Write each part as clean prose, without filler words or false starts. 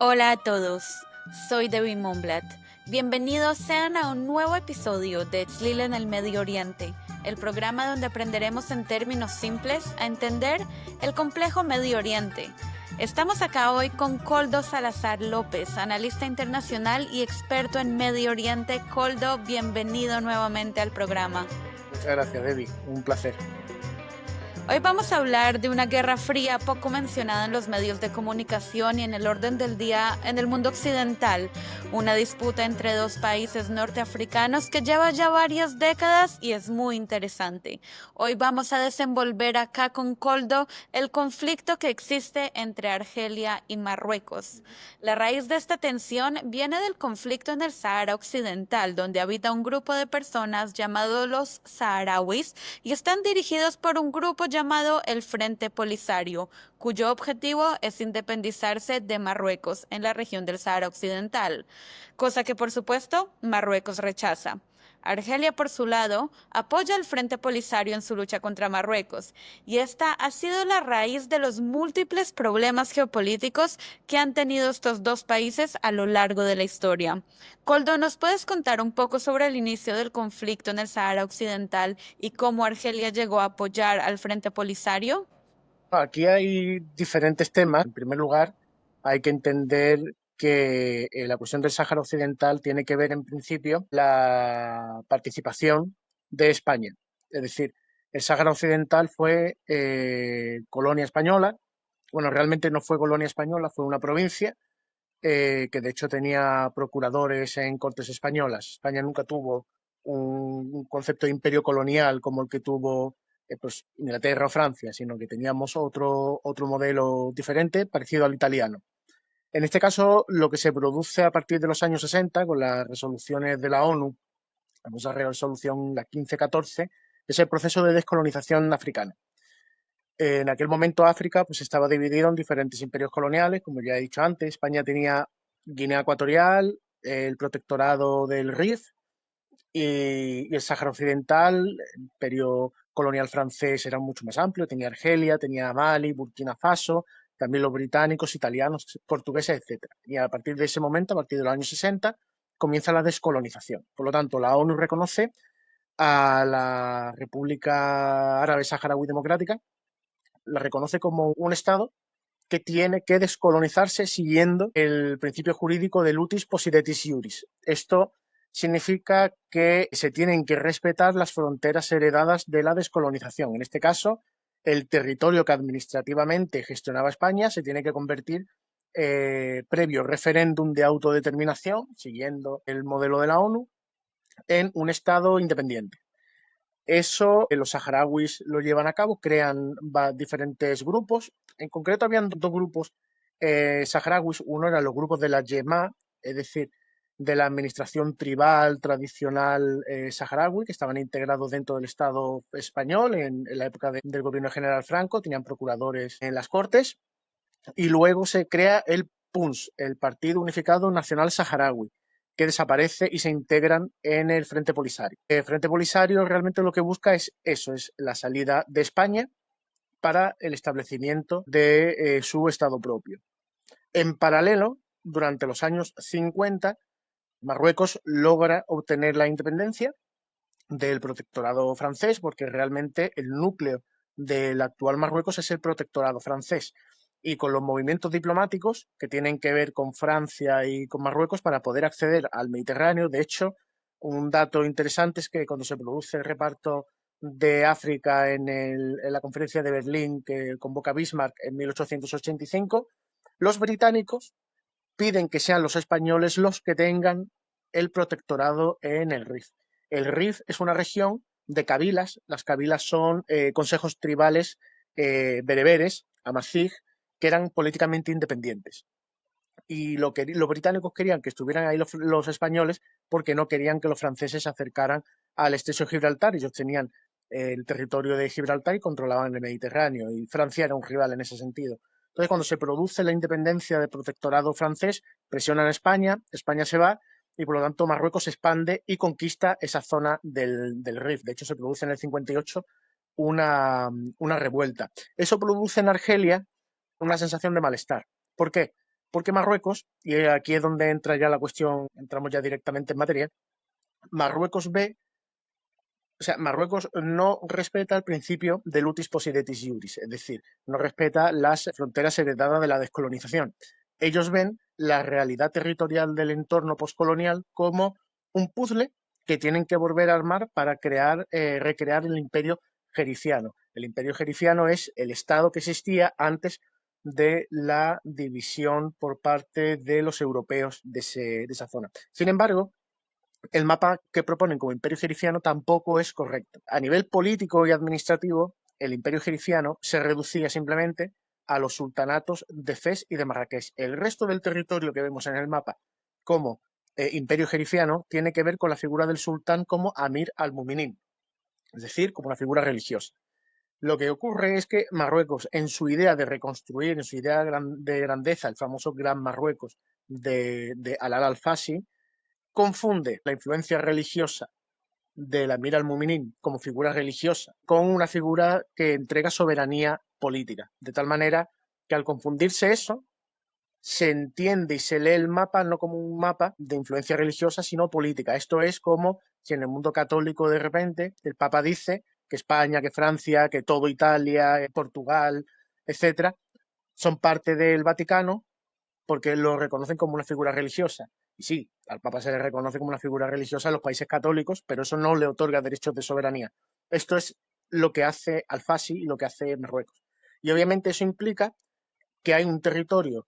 Hola a todos, soy Debbie Monblat. Bienvenidos sean a un nuevo episodio de Tzlil en el Medio Oriente, el programa donde aprenderemos en términos simples a entender el complejo Medio Oriente. Estamos acá hoy con Koldo Salazar López, analista internacional y experto en Medio Oriente. Koldo, bienvenido nuevamente al programa. Muchas gracias, Debbie. Un placer. Hoy vamos a hablar de una guerra fría poco mencionada en los medios de comunicación y en el orden del día en el mundo occidental, una disputa entre dos países norteafricanos que lleva ya varias décadas y es muy interesante. Hoy vamos a desenvolver acá con Koldo el conflicto que existe entre Argelia y Marruecos. La raíz de esta tensión viene del conflicto en el Sahara Occidental, donde habita un grupo de personas llamados los saharauis y están dirigidos por un grupo llamado el Frente Polisario, cuyo objetivo es independizarse de Marruecos en la región del Sahara Occidental, cosa que por supuesto Marruecos rechaza. Argelia, por su lado, apoya al Frente Polisario en su lucha contra Marruecos, y esta ha sido la raíz de los múltiples problemas geopolíticos que han tenido estos dos países a lo largo de la historia. Koldo, ¿nos puedes contar un poco sobre el inicio del conflicto en el Sahara Occidental y cómo Argelia llegó a apoyar al Frente Polisario? Aquí hay diferentes temas. En primer lugar, hay que entender que la cuestión del Sáhara Occidental tiene que ver, en principio, la participación de España. Es decir, el Sáhara Occidental fue colonia española. Bueno, realmente no fue colonia española, fue una provincia que de hecho tenía procuradores en cortes españolas. España nunca tuvo un concepto de imperio colonial como el que tuvo pues, Inglaterra o Francia, sino que teníamos otro modelo diferente, parecido al italiano. En este caso, lo que se produce a partir de los años 60, con las resoluciones de la ONU, la famosa resolución la 1514, es el proceso de descolonización africana. En aquel momento África pues, estaba dividida en diferentes imperios coloniales, como ya he dicho antes. España tenía Guinea Ecuatorial, el protectorado del Rif y el Sáhara Occidental. El imperio colonial francés era mucho más amplio, tenía Argelia, tenía Mali, Burkina Faso, también los británicos, italianos, portugueses, etc. Y a partir de ese momento, a partir de los años 60, comienza la descolonización. Por lo tanto, la ONU reconoce a la República Árabe Saharaui Democrática, la reconoce como un Estado que tiene que descolonizarse siguiendo el principio jurídico de utis possidetis iuris. Esto significa que se tienen que respetar las fronteras heredadas de la descolonización. En este caso, el territorio que administrativamente gestionaba España se tiene que convertir, previo referéndum de autodeterminación, siguiendo el modelo de la ONU, en un Estado independiente. Eso los saharauis lo llevan a cabo, crean diferentes grupos. En concreto, habían dos grupos saharauis. Uno eran los grupos de la Yemá, es decir, de la administración tribal tradicional saharaui, que estaban integrados dentro del Estado español en la época del gobierno general Franco, tenían procuradores en las cortes. Y luego se crea el PUNS, el Partido Unificado Nacional Saharaui, que desaparece y se integran en el Frente Polisario. El Frente Polisario realmente lo que busca es eso, es la salida de España para el establecimiento de su Estado propio. En paralelo, durante los años 50, Marruecos logra obtener la independencia del protectorado francés, porque realmente el núcleo del actual Marruecos es el protectorado francés, y con los movimientos diplomáticos que tienen que ver con Francia y con Marruecos para poder acceder al Mediterráneo. De hecho, un dato interesante es que cuando se produce el reparto de África en la conferencia de Berlín que convoca Bismarck en 1885, los británicos piden que sean los españoles los que tengan el protectorado en el Rif. El Rif es una región de cabilas. Las cabilas son consejos tribales bereberes, amazigh, que eran políticamente independientes. Y los británicos querían que estuvieran ahí los españoles porque no querían que los franceses se acercaran al estrecho de Gibraltar. Ellos tenían el territorio de Gibraltar y controlaban el Mediterráneo, y Francia era un rival en ese sentido. Entonces, cuando se produce la independencia del protectorado francés, presionan a España, España se va y por lo tanto Marruecos se expande y conquista esa zona del Rif. De hecho, se produce en el 58 una revuelta. Eso produce en Argelia una sensación de malestar. ¿Por qué? Porque Marruecos, y aquí es donde entra ya la cuestión, entramos ya directamente en materia, Marruecos ve, o sea, Marruecos no respeta el principio del utis possidetis iuris, es decir, no respeta las fronteras heredadas de la descolonización. Ellos ven la realidad territorial del entorno postcolonial como un puzzle que tienen que volver a armar para recrear el imperio gericiano. El imperio gericiano es el estado que existía antes de la división por parte de los europeos de esa zona. Sin embargo, el mapa que proponen como imperio egipciano tampoco es correcto. A nivel político y administrativo, el imperio egipciano se reducía simplemente a los sultanatos de Fez y de Marrakech. El resto del territorio que vemos en el mapa como imperio egipciano tiene que ver con la figura del sultán como Amir al-Muminin, es decir, como una figura religiosa. Lo que ocurre es que Marruecos, en su idea de reconstruir, en su idea de grandeza, el famoso Gran Marruecos de Alal al-Fasi, confunde la influencia religiosa del Amir al-Mu'minin como figura religiosa con una figura que entrega soberanía política. De tal manera que al confundirse eso, se entiende y se lee el mapa no como un mapa de influencia religiosa, sino política. Esto es como si en el mundo católico de repente el Papa dice que España, que Francia, que todo Italia, Portugal, etcétera, son parte del Vaticano porque lo reconocen como una figura religiosa. Y sí, al Papa se le reconoce como una figura religiosa en los países católicos, pero eso no le otorga derechos de soberanía. Esto es lo que hace Al-Fasi y lo que hace Marruecos. Y obviamente eso implica que hay un territorio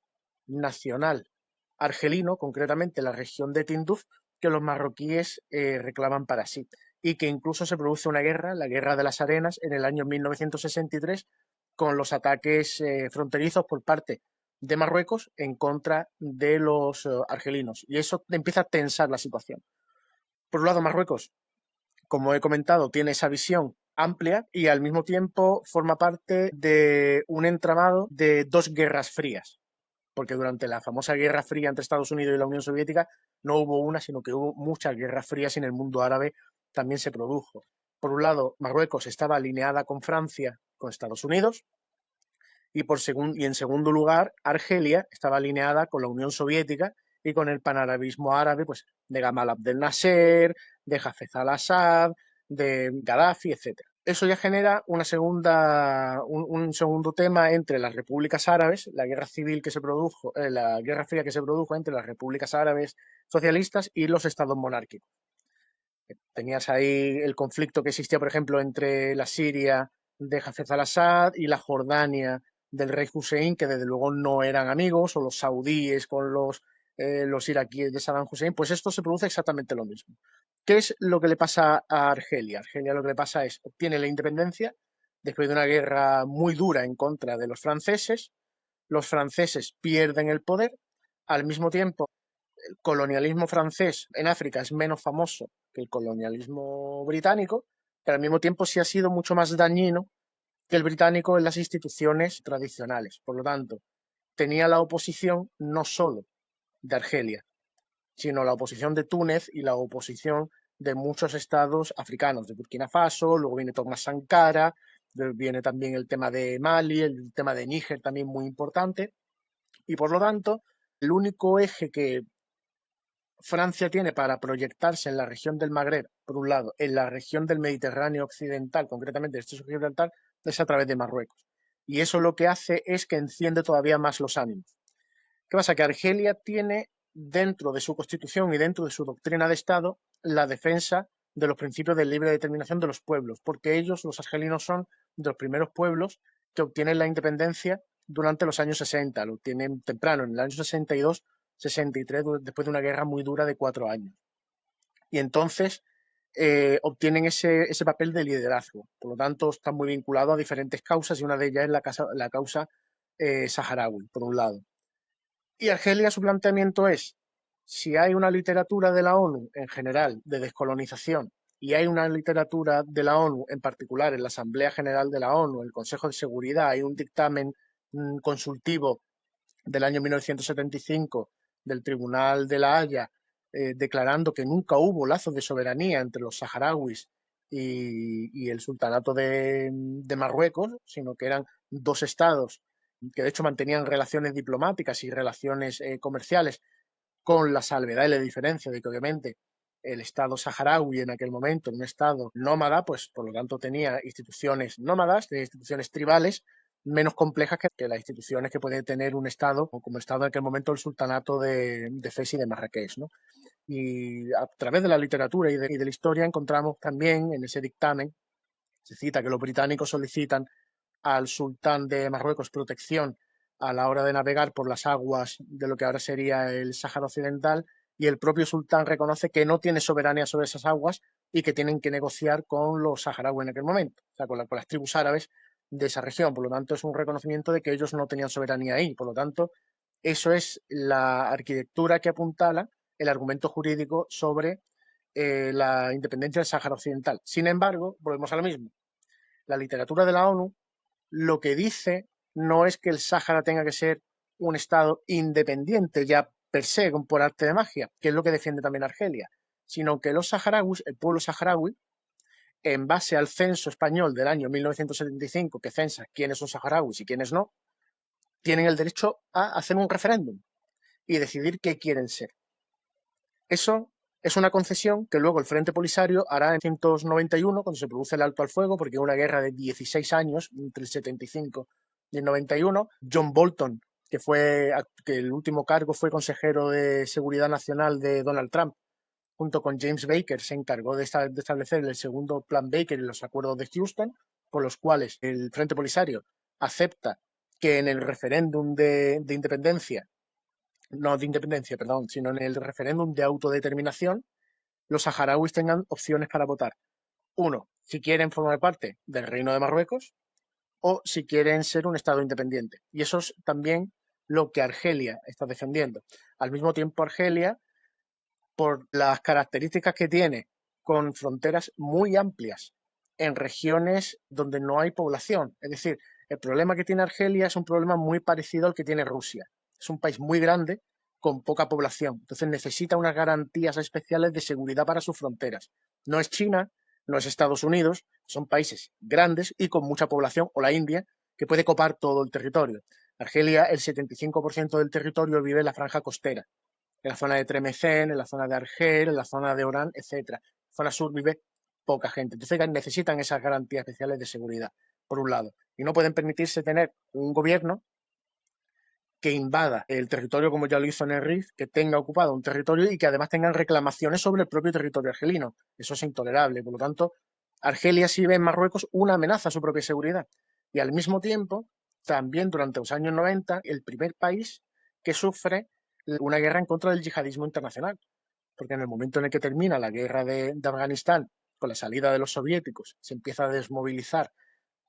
nacional argelino, concretamente la región de Tinduf, que los marroquíes reclaman para sí. Y que incluso se produce una guerra, la Guerra de las Arenas, en el año 1963, con los ataques fronterizos por parte de Marruecos en contra de los argelinos. Y eso empieza a tensar la situación. Por un lado, Marruecos, como he comentado, tiene esa visión amplia y al mismo tiempo forma parte de un entramado de dos guerras frías, porque durante la famosa Guerra Fría entre Estados Unidos y la Unión Soviética no hubo una, sino que hubo muchas guerras frías y en el mundo árabe también se produjo. Por un lado, Marruecos estaba alineada con Francia, con Estados Unidos, y en segundo lugar, Argelia estaba alineada con la Unión Soviética y con el panarabismo árabe, pues de Gamal Abdel Nasser, de Hafez al-Assad, de Gaddafi, etcétera. Eso ya genera un segundo tema entre las repúblicas árabes, la guerra civil que se produjo, la guerra fría que se produjo entre las repúblicas árabes socialistas y los estados monárquicos. Tenías ahí el conflicto que existía, por ejemplo, entre la Siria de Hafez al-Assad y la Jordania del rey Hussein, que desde luego no eran amigos, o los saudíes con los iraquíes de Saddam Hussein, pues esto se produce exactamente lo mismo. ¿Qué es lo que le pasa a Argelia? Argelia lo que le pasa es, obtiene la independencia después de una guerra muy dura en contra de los franceses pierden el poder, al mismo tiempo el colonialismo francés en África es menos famoso que el colonialismo británico, pero al mismo tiempo sí ha sido mucho más dañino que el británico en las instituciones tradicionales. Por lo tanto, tenía la oposición no solo de Argelia, sino la oposición de Túnez y la oposición de muchos estados africanos, de Burkina Faso, luego viene Thomas Sankara, viene también el tema de Mali, el tema de Níger también muy importante, y por lo tanto, el único eje que Francia tiene para proyectarse en la región del Magreb, por un lado, en la región del Mediterráneo occidental, concretamente el estrecho occidental, es a través de Marruecos. Y eso lo que hace es que enciende todavía más los ánimos. ¿Qué pasa? Que Argelia tiene dentro de su constitución y dentro de su doctrina de Estado la defensa de los principios de libre determinación de los pueblos, porque ellos, los argelinos, son de los primeros pueblos que obtienen la independencia durante los años 60, lo obtienen temprano, en el año 62, 63, después de una guerra muy dura de 4 años. Y entonces obtienen ese papel de liderazgo. Por lo tanto, están muy vinculados a diferentes causas y una de ellas es la causa saharaui, por un lado. Y Argelia, su planteamiento es, si hay una literatura de la ONU en general de descolonización y hay una literatura de la ONU en particular en la Asamblea General de la ONU, el Consejo de Seguridad, hay un dictamen consultivo del año 1975 del Tribunal de la Haya declarando que nunca hubo lazos de soberanía entre los saharauis y el sultanato de Marruecos, sino que eran dos estados que de hecho mantenían relaciones diplomáticas y relaciones comerciales, con la salvedad y la diferencia de que obviamente el Estado saharaui en aquel momento, en un Estado nómada, pues por lo tanto tenía instituciones nómadas, tenía instituciones tribales menos complejas que las instituciones que puede tener un Estado, o como Estado en aquel momento el Sultanato de Fez y de Marrakech, ¿no? Y a través de la literatura y de la historia encontramos también en ese dictamen, se cita que los británicos solicitan al sultán de Marruecos protección a la hora de navegar por las aguas de lo que ahora sería el Sáhara Occidental, y el propio sultán reconoce que no tiene soberanía sobre esas aguas y que tienen que negociar con los saharauis en aquel momento, o sea, con las tribus árabes de esa región. Por lo tanto, es un reconocimiento de que ellos no tenían soberanía ahí. Por lo tanto, eso es la arquitectura que apuntala el argumento jurídico sobre la independencia del Sáhara Occidental. Sin embargo, volvemos a lo mismo. La literatura de la ONU lo que dice no es que el Sáhara tenga que ser un Estado independiente ya per se, por arte de magia, que es lo que defiende también Argelia, sino que los saharauis, el pueblo saharaui, en base al censo español del año 1975, que censa quiénes son saharauis y quiénes no, tienen el derecho a hacer un referéndum y decidir qué quieren ser. Eso es una concesión que luego el Frente Polisario hará en 1991, cuando se produce el alto al fuego, porque una guerra de 16 años, entre el 75 y el 91. John Bolton, que el último cargo fue consejero de Seguridad Nacional de Donald Trump, junto con James Baker, se encargó de establecer el segundo Plan Baker y los acuerdos de Houston, por los cuales el Frente Polisario acepta que en el referéndum de independencia, no de independencia, perdón, sino en el referéndum de autodeterminación, los saharauis tengan opciones para votar. Uno, si quieren formar parte del Reino de Marruecos o si quieren ser un Estado independiente. Y eso es también lo que Argelia está defendiendo. Al mismo tiempo, Argelia, por las características que tiene, con fronteras muy amplias en regiones donde no hay población. Es decir, el problema que tiene Argelia es un problema muy parecido al que tiene Rusia. Es un país muy grande con poca población. Entonces necesita unas garantías especiales de seguridad para sus fronteras. No es China, no es Estados Unidos, son países grandes y con mucha población, o la India, que puede copar todo el territorio. Argelia, el 75% del territorio vive en la franja costera, en la zona de Tremecén, en la zona de Argel, en la zona de Orán, etc. En la zona sur vive poca gente. Entonces necesitan esas garantías especiales de seguridad, por un lado. Y no pueden permitirse tener un gobierno que invada el territorio como ya lo hizo en el Rif, que tenga ocupado un territorio y que además tengan reclamaciones sobre el propio territorio argelino. Eso es intolerable. Por lo tanto, Argelia sí ve en Marruecos una amenaza a su propia seguridad. Y al mismo tiempo, también durante los años 90, el primer país que sufre una guerra en contra del yihadismo internacional. Porque en el momento en el que termina la guerra de Afganistán, con la salida de los soviéticos, se empieza a desmovilizar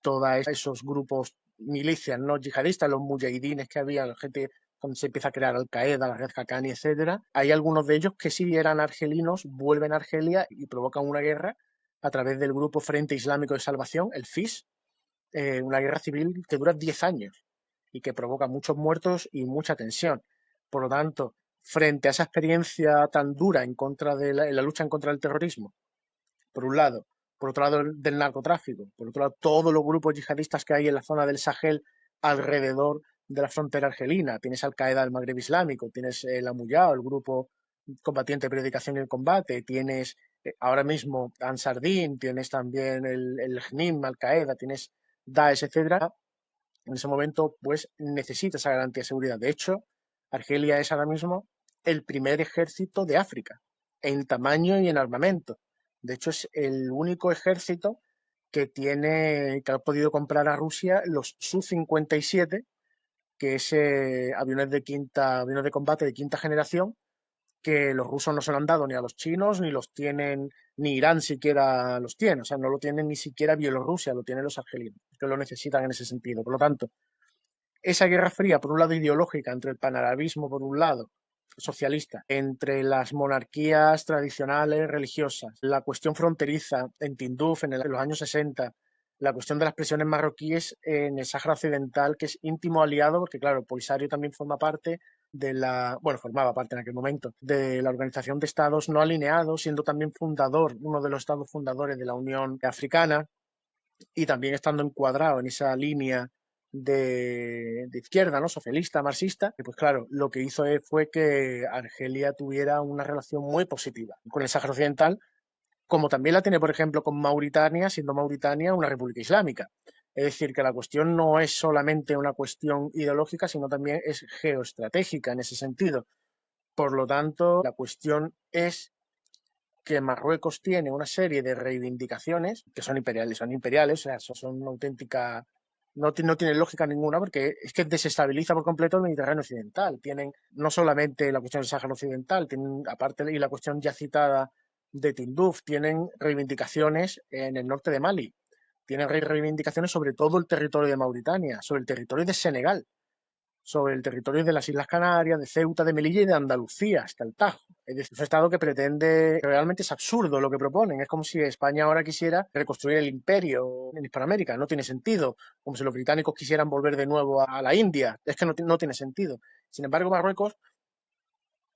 todos esos grupos milicias no yihadistas, los mujahidines que había, la gente cuando se empieza a crear Al-Qaeda, la Red Haqqani, etcétera. Hay algunos de ellos que sí eran argelinos, vuelven a Argelia y provocan una guerra a través del grupo Frente Islámico de Salvación, el FIS, una guerra civil que dura 10 años y que provoca muchos muertos y mucha tensión. Por lo tanto, frente a esa experiencia tan dura en contra de la lucha en contra del terrorismo, por un lado, por otro lado del narcotráfico, por otro lado todos los grupos yihadistas que hay en la zona del Sahel alrededor de la frontera argelina, tienes Al-Qaeda del Magreb Islámico, tienes el Amuyao, el grupo combatiente de predicación y el combate, tienes ahora mismo Ansar Din, tienes también el JNIM, Al-Qaeda, tienes Daesh, etcétera. En ese momento, pues necesita esa garantía de seguridad. De hecho, Argelia es ahora mismo el primer ejército de África en tamaño y en armamento. De hecho, es el único ejército que ha podido comprar a Rusia los Su-57, que es aviones de combate de quinta generación, que los rusos no se lo han dado ni a los chinos, ni los tienen, ni Irán siquiera los tiene, o sea, no lo tienen ni siquiera Bielorrusia, lo tienen los argelinos, que lo necesitan en ese sentido. Por lo tanto, esa guerra fría, por un lado ideológica, entre el panarabismo, por un lado, socialista, entre las monarquías tradicionales religiosas, la cuestión fronteriza en Tinduf en los años 60, la cuestión de las presiones marroquíes en el Sáhara Occidental, que es íntimo aliado, porque claro, el Polisario también formaba parte en aquel momento, de la Organización de Estados No Alineados, siendo también uno de los estados fundadores de la Unión Africana, y también estando encuadrado en esa línea de izquierda, ¿no? Socialista, marxista, y pues claro, lo que hizo fue que Argelia tuviera una relación muy positiva con el Sáhara Occidental, como también la tiene, por ejemplo, con Mauritania, siendo Mauritania una república islámica. Es decir, que la cuestión no es solamente una cuestión ideológica, sino también es geoestratégica en ese sentido. Por lo tanto, la cuestión es que Marruecos tiene una serie de reivindicaciones que son imperiales, o sea, son una auténtica. No tienen lógica ninguna porque es que desestabiliza por completo el Mediterráneo occidental. Tienen no solamente la cuestión del Sáhara occidental, tienen aparte y la cuestión ya citada de Tinduf, tienen reivindicaciones en el norte de Mali, tienen reivindicaciones sobre todo el territorio de Mauritania, sobre el territorio de Senegal, sobre el territorio de las Islas Canarias, de Ceuta, de Melilla y de Andalucía, hasta el Tajo. Es decir, es un Estado que pretende, realmente es absurdo lo que proponen. Es como si España ahora quisiera reconstruir el imperio en Hispanoamérica. No tiene sentido. Como si los británicos quisieran volver de nuevo a la India. Es que no tiene sentido. Sin embargo, Marruecos,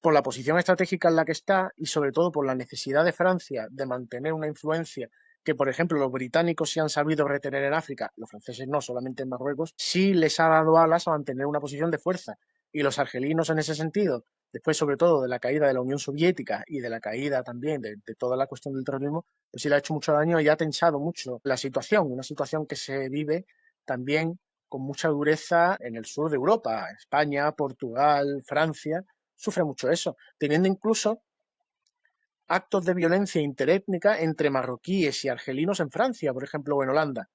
por la posición estratégica en la que está y sobre todo por la necesidad de Francia de mantener una influencia que, por ejemplo, los británicos sí han sabido retener en África, los franceses no, solamente en Marruecos, sí les ha dado alas a mantener una posición de fuerza. Y los argelinos en ese sentido, después sobre todo de la caída de la Unión Soviética y de la caída también de toda la cuestión del terrorismo, pues sí le ha hecho mucho daño y ha tensado mucho la situación, una situación que se vive también con mucha dureza en el sur de Europa, España, Portugal, Francia, sufre mucho eso, teniendo incluso actos de violencia interétnica entre marroquíes y argelinos en Francia, por ejemplo, o en Holanda,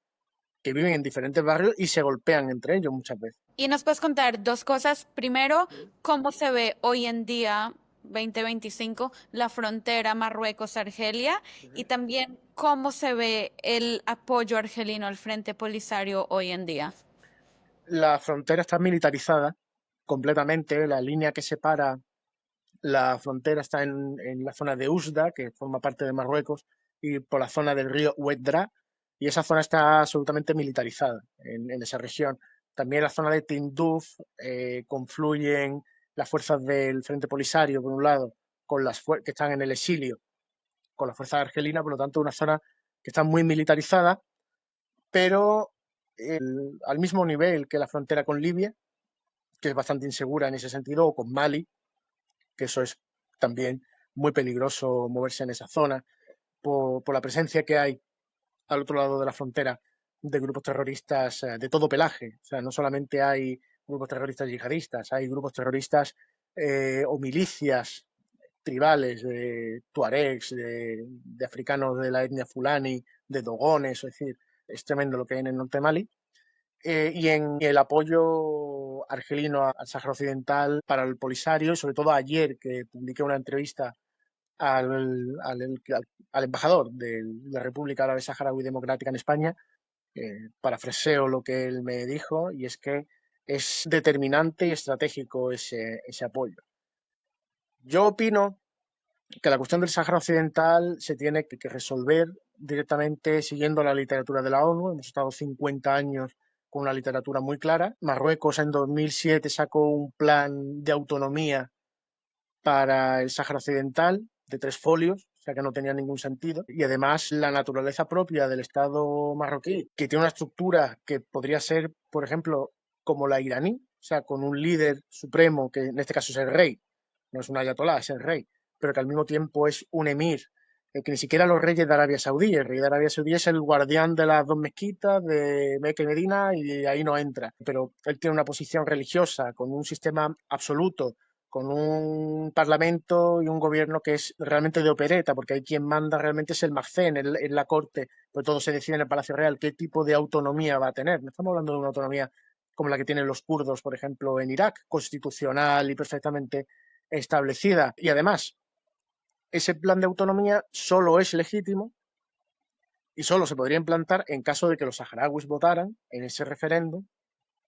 que viven en diferentes barrios y se golpean entre ellos muchas veces. Y nos puedes contar dos cosas. Primero, cómo se ve hoy en día, 2025, la frontera Marruecos-Argelia y también cómo se ve el apoyo argelino al Frente Polisario hoy en día. La frontera está militarizada completamente, la línea que separa la frontera está en la zona de Oujda, que forma parte de Marruecos, y por la zona del río Oueddra, y esa zona está absolutamente militarizada en esa región. También en la zona de Tinduf confluyen las fuerzas del Frente Polisario, por un lado, con las que están en el exilio, con las fuerzas argelinas, por lo tanto, una zona que está muy militarizada, pero al mismo nivel que la frontera con Libia, que es bastante insegura en ese sentido, o con Mali, que eso es también muy peligroso moverse en esa zona por la presencia que hay al otro lado de la frontera de grupos terroristas de todo pelaje. O sea, no solamente hay grupos terroristas yihadistas, hay grupos terroristas o milicias tribales de tuaregs, de africanos de la etnia fulani, de dogones, es decir, es tremendo lo que hay en el norte de Mali. Y en el apoyo argelino al Sáhara Occidental para el Polisario, y sobre todo ayer que publiqué una entrevista al, al, al embajador de la República Árabe Saharaui Democrática en España, parafraseo lo que él me dijo, y es que es determinante y estratégico ese apoyo. Yo opino que la cuestión del Sáhara Occidental se tiene que resolver directamente siguiendo la literatura de la ONU. Hemos estado 50 años con una literatura muy clara. Marruecos en 2007 sacó un plan de autonomía para el Sáhara Occidental de 3 folios, o sea que no tenía ningún sentido. Y además la naturaleza propia del Estado marroquí, que tiene una estructura que podría ser, por ejemplo, como la iraní, o sea, con un líder supremo, que en este caso es el rey, no es un ayatolá, es el rey, pero que al mismo tiempo es un emir, que ni siquiera los reyes de Arabia Saudí, el rey de Arabia Saudí es el guardián de las dos mezquitas de Meca y Medina y ahí no entra, pero él tiene una posición religiosa con un sistema absoluto, con un parlamento y un gobierno que es realmente de opereta, porque hay quien manda realmente es el Magcén en la corte, pero todo se decide en el Palacio Real, qué tipo de autonomía va a tener. No estamos hablando de una autonomía como la que tienen los kurdos, por ejemplo, en Irak, constitucional y perfectamente establecida. Y además, ese plan de autonomía solo es legítimo y solo se podría implantar en caso de que los saharauis votaran en ese referéndum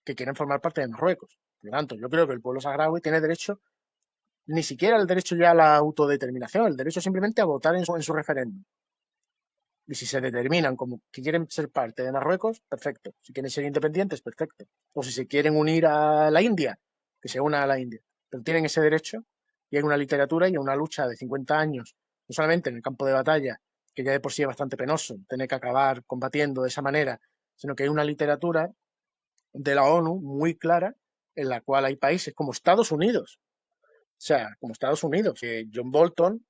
que quieren formar parte de Marruecos. Por lo tanto, yo creo que el pueblo saharaui tiene derecho ni siquiera el derecho ya a la autodeterminación, el derecho simplemente a votar en su referéndum. Y si se determinan como que quieren ser parte de Marruecos, perfecto. Si quieren ser independientes, perfecto. O si se quieren unir a la India, que se una a la India. Pero tienen ese derecho y hay una literatura y una lucha de 50 años, no solamente en el campo de batalla, que ya de por sí es bastante penoso tener que acabar combatiendo de esa manera, sino que hay una literatura de la ONU muy clara, en la cual hay países como Estados Unidos, o sea, como Estados Unidos, que John Bolton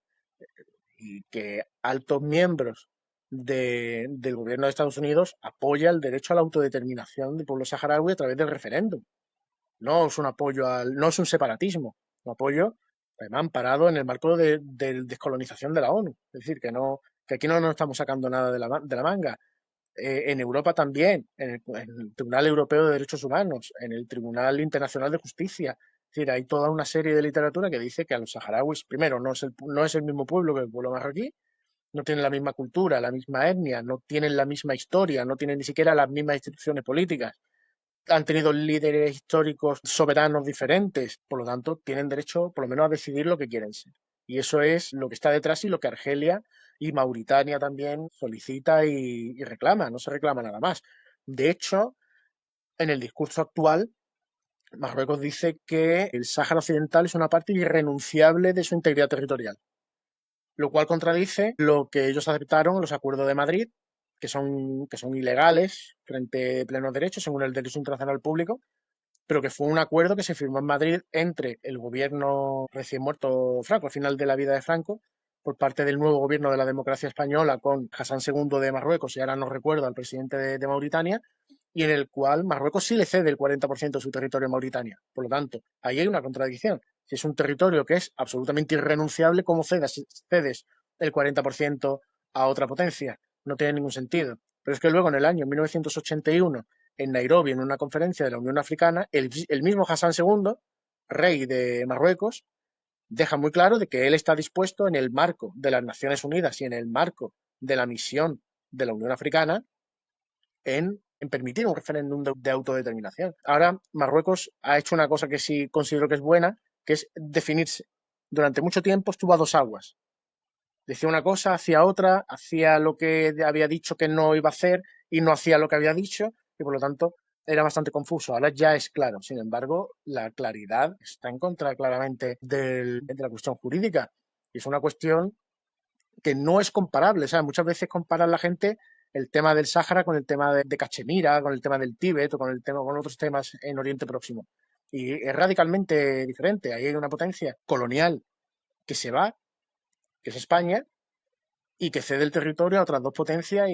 y que altos miembros del gobierno de Estados Unidos apoya el derecho a la autodeterminación del pueblo saharaui a través del referéndum. No es un apoyo no es un separatismo, un apoyo además amparado en el marco de descolonización de la ONU. Es decir, que aquí no nos estamos sacando nada de la manga. En Europa también, en el Tribunal Europeo de Derechos Humanos, en el Tribunal Internacional de Justicia. Es decir, hay toda una serie de literatura que dice que a los saharauis, primero, no es el mismo pueblo que el pueblo marroquí, no tienen la misma cultura, la misma etnia, no tienen la misma historia, no tienen ni siquiera las mismas instituciones políticas, han tenido líderes históricos soberanos diferentes, por lo tanto, tienen derecho por lo menos a decidir lo que quieren ser. Y eso es lo que está detrás y lo que Argelia y Mauritania también solicita y reclama, no se reclama nada más. De hecho, en el discurso actual, Marruecos dice que el Sáhara Occidental es una parte irrenunciable de su integridad territorial, lo cual contradice lo que ellos aceptaron en los acuerdos de Madrid, que son ilegales frente a plenos derechos según el derecho internacional público, pero que fue un acuerdo que se firmó en Madrid entre el gobierno recién muerto Franco, al final de la vida de Franco, por parte del nuevo gobierno de la democracia española con Hassan II de Marruecos, y ahora no recuerdo al presidente de Mauritania, y en el cual Marruecos sí le cede el 40% de su territorio a Mauritania. Por lo tanto, ahí hay una contradicción. Si es un territorio que es absolutamente irrenunciable, ¿cómo cedes el 40% a otra potencia? No tiene ningún sentido. Pero es que luego, en el año 1981, en Nairobi, en una conferencia de la Unión Africana, el mismo Hassan II, rey de Marruecos, deja muy claro de que él está dispuesto en el marco de las Naciones Unidas y en el marco de la misión de la Unión Africana en permitir un referéndum de autodeterminación. Ahora Marruecos ha hecho una cosa que sí considero que es buena, que es definirse. Durante mucho tiempo estuvo a dos aguas. Decía una cosa, hacía otra, hacía lo que había dicho que no iba a hacer y no hacía lo que había dicho, y por lo tanto era bastante confuso. Ahora ya es claro. Sin embargo, la claridad está en contra claramente de la cuestión jurídica. Y es una cuestión que no es comparable. O sea, muchas veces comparan la gente el tema del Sáhara con el tema de Cachemira, con el tema del Tíbet o con otros temas en Oriente Próximo. Y es radicalmente diferente. Ahí hay una potencia colonial que se va, que es España, y que cede el territorio a otras dos potencias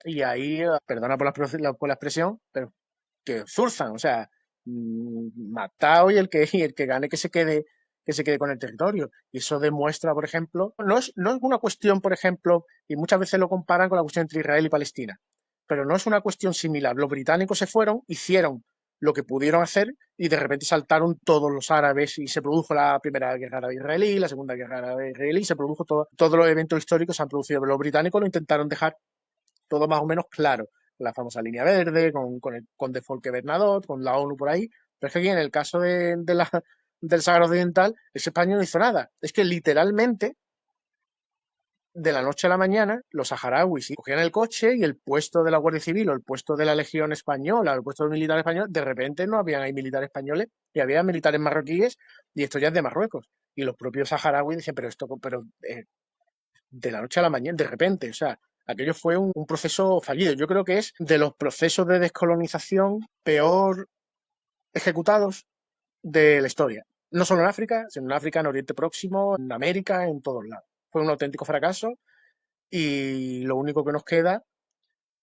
y ahí, perdona por la expresión, pero que zurzan, o sea, matado y el que gane que se quede con el territorio. Y eso demuestra, por ejemplo, no es una cuestión, por ejemplo, y muchas veces lo comparan con la cuestión entre Israel y Palestina, pero no es una cuestión similar. Los británicos se fueron, hicieron lo que pudieron hacer y de repente saltaron todos los árabes y se produjo la primera guerra árabe israelí, la segunda guerra árabe israelí, se produjo todos los eventos históricos se han producido, pero los británicos lo intentaron dejar todo más o menos claro, con la famosa línea verde, con el conde Folke Bernadotte, con la ONU por ahí, pero es que aquí en el caso del Sáhara Occidental, ese España no hizo nada. Es que literalmente, de la noche a la mañana, los saharauis cogían el coche y el puesto de la Guardia Civil o el puesto de la Legión Española o el puesto del militar español, de repente no habían ahí militares españoles y había militares marroquíes y esto ya es de Marruecos. Y los propios saharauis dicen, de la noche a la mañana, de repente, o sea, aquello fue un proceso fallido. Yo creo que es de los procesos de descolonización peor ejecutados de la historia. No solo en África, sino en África, en Oriente Próximo, en América, en todos lados. Fue un auténtico fracaso y lo único que nos queda,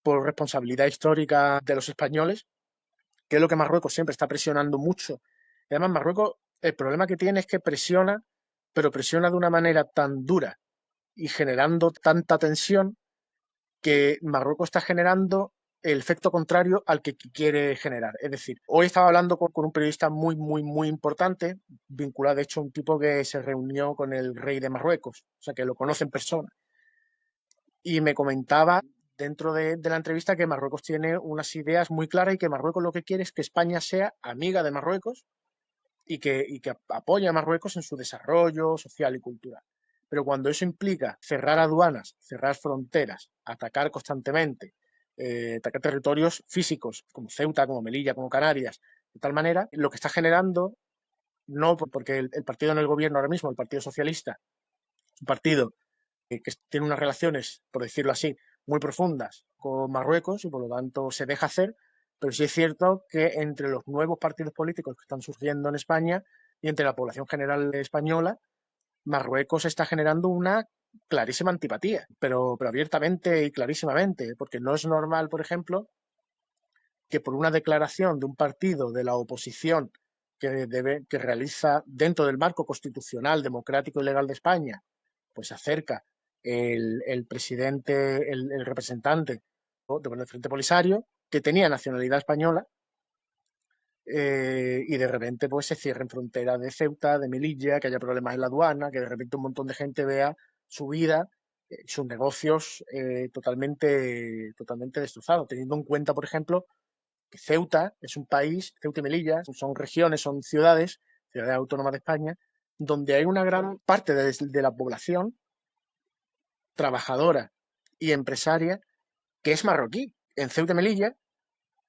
por responsabilidad histórica de los españoles, que es lo que Marruecos siempre está presionando mucho. Y además, Marruecos, el problema que tiene es que presiona, pero presiona de una manera tan dura y generando tanta tensión que Marruecos está generando el efecto contrario al que quiere generar. Es decir, hoy estaba hablando con un periodista muy importante, vinculado de hecho a un tipo que se reunió con el rey de Marruecos, o sea que lo conoce en persona, y me comentaba dentro de la entrevista que Marruecos tiene unas ideas muy claras y que Marruecos lo que quiere es que España sea amiga de Marruecos y que apoye a Marruecos en su desarrollo social y cultural. Pero cuando eso implica cerrar aduanas, cerrar fronteras, atacar constantemente, atacar territorios físicos como Ceuta, como Melilla, como Canarias, de tal manera, lo que está generando, no porque el partido en el gobierno ahora mismo, el Partido Socialista, es un partido que tiene unas relaciones, por decirlo así, muy profundas con Marruecos y por lo tanto se deja hacer, Pero sí es cierto que entre los nuevos partidos políticos que están surgiendo en España y entre la población general española, Marruecos está generando una clarísima antipatía, pero abiertamente y clarísimamente, porque no es normal, por ejemplo, que por una declaración de un partido de la oposición que realiza dentro del marco constitucional, democrático y legal de España, pues se acerca el presidente, el representante del Frente Polisario, que tenía nacionalidad española, y de repente pues se cierren fronteras de Ceuta, de Melilla, que haya problemas en la aduana, que de repente un montón de gente vea su vida, sus negocios totalmente destrozados, teniendo en cuenta, por ejemplo, que Ceuta es un país, Ceuta y Melilla, son regiones, son ciudades autónomas de España, donde hay una gran parte de la población trabajadora y empresaria que es marroquí, en Ceuta y Melilla,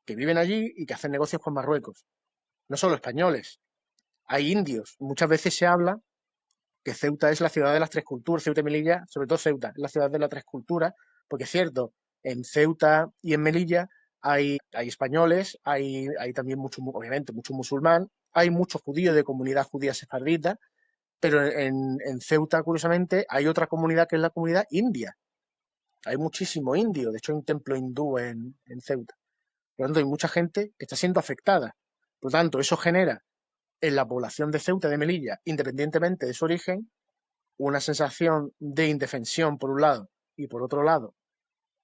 que viven allí y que hacen negocios con Marruecos. No solo españoles, hay indios. Muchas veces se habla que Ceuta es la ciudad de las tres culturas, Ceuta y Melilla, sobre todo Ceuta, es la ciudad de las tres culturas, porque es cierto, en Ceuta y en Melilla hay españoles, hay también obviamente, mucho musulmán, hay muchos judíos de comunidad judía sefardita, pero en Ceuta, curiosamente, hay otra comunidad que es la comunidad india. Hay muchísimo indio, de hecho hay un templo hindú en Ceuta. Por lo tanto, hay mucha gente que está siendo afectada. Por lo tanto, eso genera en la población de Ceuta y de Melilla, independientemente de su origen, una sensación de indefensión por un lado y por otro lado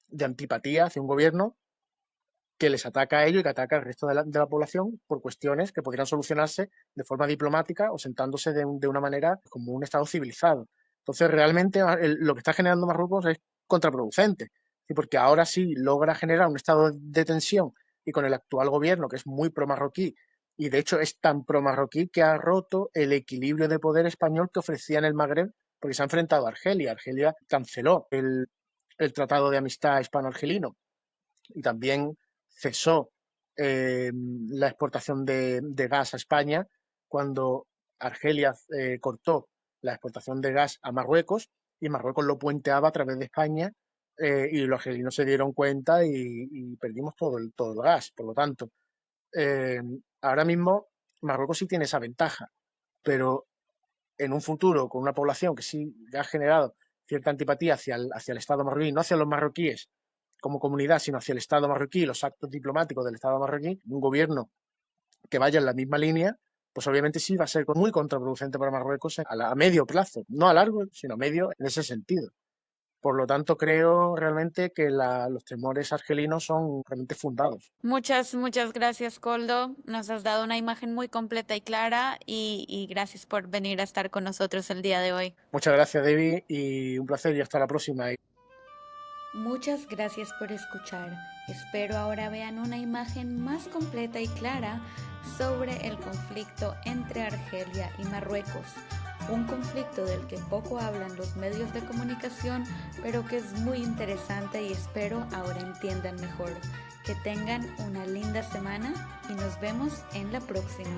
de antipatía hacia un gobierno que les ataca a ellos y que ataca al resto de la población por cuestiones que podrían solucionarse de forma diplomática o sentándose de una manera como un Estado civilizado. Entonces, realmente lo que está generando Marruecos es contraproducente, porque ahora sí logra generar un estado de tensión y con el actual gobierno, que es muy pro-marroquí, y de hecho es tan pro-marroquí que ha roto el equilibrio de poder español que ofrecía en el Magreb, porque se ha enfrentado a Argelia. Argelia canceló el Tratado de Amistad Hispano-Argelino y también cesó la exportación de gas a España cuando Argelia cortó la exportación de gas a Marruecos y Marruecos lo puenteaba a través de España, y los argelinos se dieron cuenta y perdimos todo el gas. Por lo tanto, eh, ahora mismo Marruecos sí tiene esa ventaja, pero en un futuro con una población que sí ha generado cierta antipatía hacia el Estado marroquí, no hacia los marroquíes como comunidad, sino hacia el Estado marroquí, los actos diplomáticos del Estado marroquí, un gobierno que vaya en la misma línea, pues obviamente sí va a ser muy contraproducente para Marruecos a medio plazo, no a largo, sino a medio en ese sentido. Por lo tanto, creo realmente que los temores argelinos son realmente fundados. Muchas gracias, Coldo. Nos has dado una imagen muy completa y clara y gracias por venir a estar con nosotros el día de hoy. Muchas gracias, David, y un placer y hasta la próxima. Muchas gracias por escuchar. Espero ahora vean una imagen más completa y clara sobre el conflicto entre Argelia y Marruecos. Un conflicto del que poco hablan los medios de comunicación, pero que es muy interesante y espero ahora entiendan mejor. Que tengan una linda semana y nos vemos en la próxima.